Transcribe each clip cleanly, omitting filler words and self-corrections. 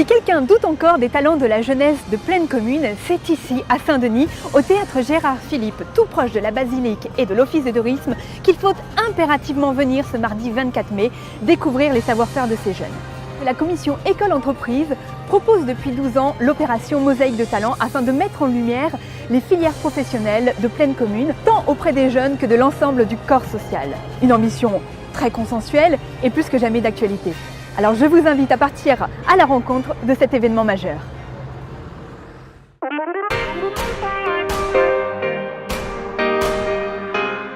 Si quelqu'un doute encore des talents de la jeunesse de Plaine Commune, c'est ici, à Saint-Denis, au théâtre Gérard Philipe, tout proche de la basilique et de l'office de tourisme, qu'il faut impérativement venir ce mardi 24 mai, découvrir les savoir-faire de ces jeunes. La commission École-Entreprise propose depuis 12 ans l'opération Mosaïque de talent afin de mettre en lumière les filières professionnelles de Plaine Commune, tant auprès des jeunes que de l'ensemble du corps social. Une ambition très consensuelle et plus que jamais d'actualité. Alors je vous invite à partir à la rencontre de cet événement majeur.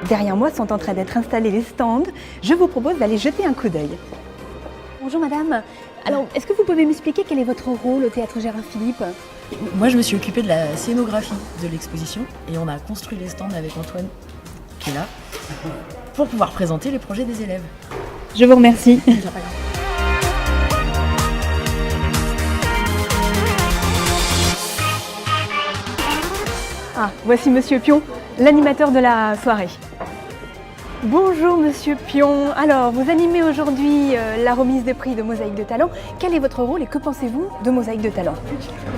Derrière moi sont en train d'être installés les stands. Je vous propose d'aller jeter un coup d'œil. Bonjour madame. Alors, est-ce que vous pouvez m'expliquer quel est votre rôle au théâtre Gérard Philipe ? Moi, je me suis occupée de la scénographie de l'exposition et on a construit les stands avec Antoine, qui est là, pour pouvoir présenter les projets des élèves. Je vous remercie. Ah, voici Monsieur Pion, l'animateur de la soirée. Bonjour Monsieur Pion. Alors, vous animez aujourd'hui la remise de prix de Mosaïque de talent. Quel est votre rôle et que pensez-vous de Mosaïque de talent ?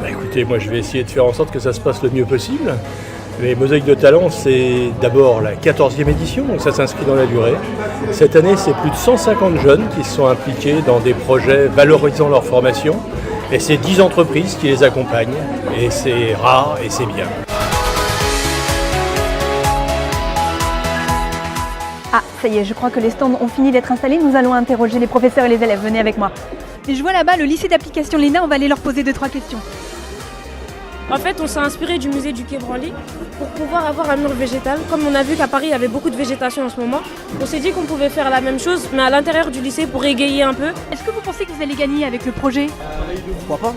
Écoutez, moi je vais essayer de faire en sorte que ça se passe le mieux possible. Les Mosaïques de talent, c'est d'abord la 14e édition, donc ça s'inscrit dans la durée. Cette année, c'est plus de 150 jeunes qui se sont impliqués dans des projets valorisant leur formation. Et c'est 10 entreprises qui les accompagnent. Et c'est rare et c'est bien. Ah, ça y est, je crois que les stands ont fini d'être installés. Nous allons interroger les professeurs et les élèves. Venez avec moi. Et je vois là-bas le lycée d'application Léna. On va aller leur poser 2-3 questions. En fait, on s'est inspiré du musée du Quai Branly pour pouvoir avoir un mur végétal. Comme on a vu qu'à Paris, il y avait beaucoup de végétation en ce moment, on s'est dit qu'on pouvait faire la même chose, mais à l'intérieur du lycée pour égayer un peu. Est-ce que vous pensez que vous allez gagner avec le projet ? Pourquoi pas ?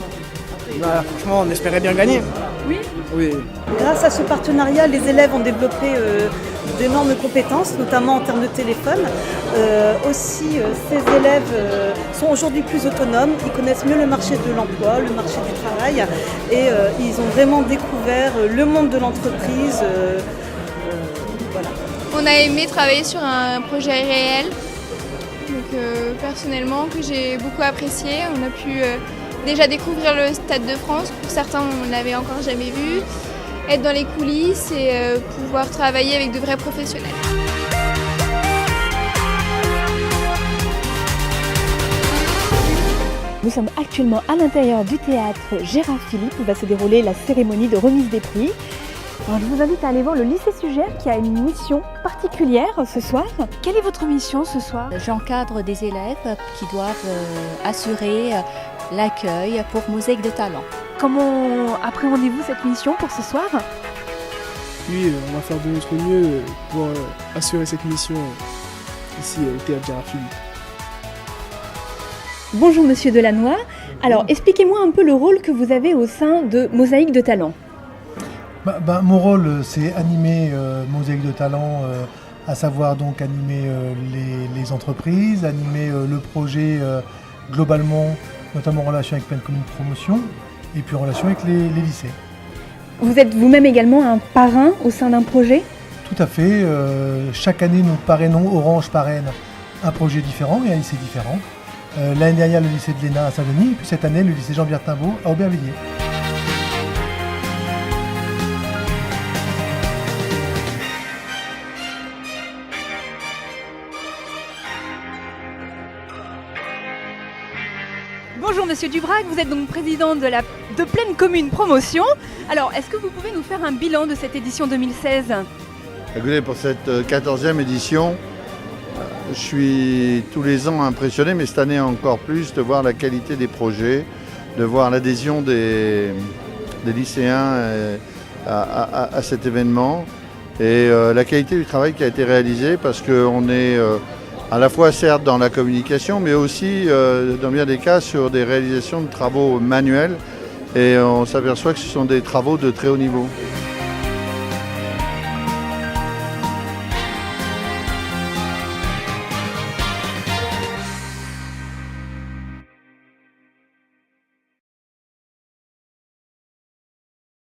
Bah, franchement, on espérait bien gagner. Oui. Oui. Grâce à ce partenariat, les élèves ont développé d'énormes compétences, notamment en termes de téléphone. Ces élèves sont aujourd'hui plus autonomes, ils connaissent mieux le marché de l'emploi, le marché du travail et ils ont vraiment découvert le monde de l'entreprise. Voilà. On a aimé travailler sur un projet réel, donc, personnellement, que j'ai beaucoup apprécié. On a pu déjà découvrir le Stade de France, pour certains on ne l'avait encore jamais vu, être dans les coulisses et pouvoir travailler avec de vrais professionnels. Nous sommes actuellement à l'intérieur du théâtre Gérard Philipe où va se dérouler la cérémonie de remise des prix. Alors, je vous invite à aller voir le lycée Sugère qui a une mission particulière ce soir. Quelle est votre mission ce soir ? J'encadre des élèves qui doivent assurer l'accueil pour Mosaïque de talent. Comment appréhendez-vous cette mission pour ce soir ? Oui, on va faire de notre mieux pour assurer cette mission ici au théâtre Gérard Philipe. Bonjour Monsieur Delannoy. Alors, expliquez-moi un peu le rôle que vous avez au sein de Mosaïque de talent. Mon rôle, c'est animer Mosaïque de talent, à savoir donc animer les entreprises, animer le projet globalement, notamment en relation avec Plaine Commune Promotion, et puis en relation avec les lycées. Vous êtes vous-même également un parrain au sein d'un projet ? Tout à fait. Chaque année, nous parrainons, Orange parraine un projet différent et un lycée différent. L'année dernière, le lycée de Léna à Saint-Denis, et puis cette année, le lycée Jean-Pierre Timbaud à Aubervilliers. Bonjour Monsieur Dubrac, vous êtes donc président de Plaine Commune Promotion. Alors, est-ce que vous pouvez nous faire un bilan de cette édition 2016 ? Écoutez, pour cette 14e édition, je suis tous les ans impressionné, mais cette année encore plus, de voir la qualité des projets, de voir l'adhésion des lycéens à cet événement et la qualité du travail qui a été réalisé parce qu'on est à la fois certes dans la communication, mais aussi dans bien des cas sur des réalisations de travaux manuels et on s'aperçoit que ce sont des travaux de très haut niveau.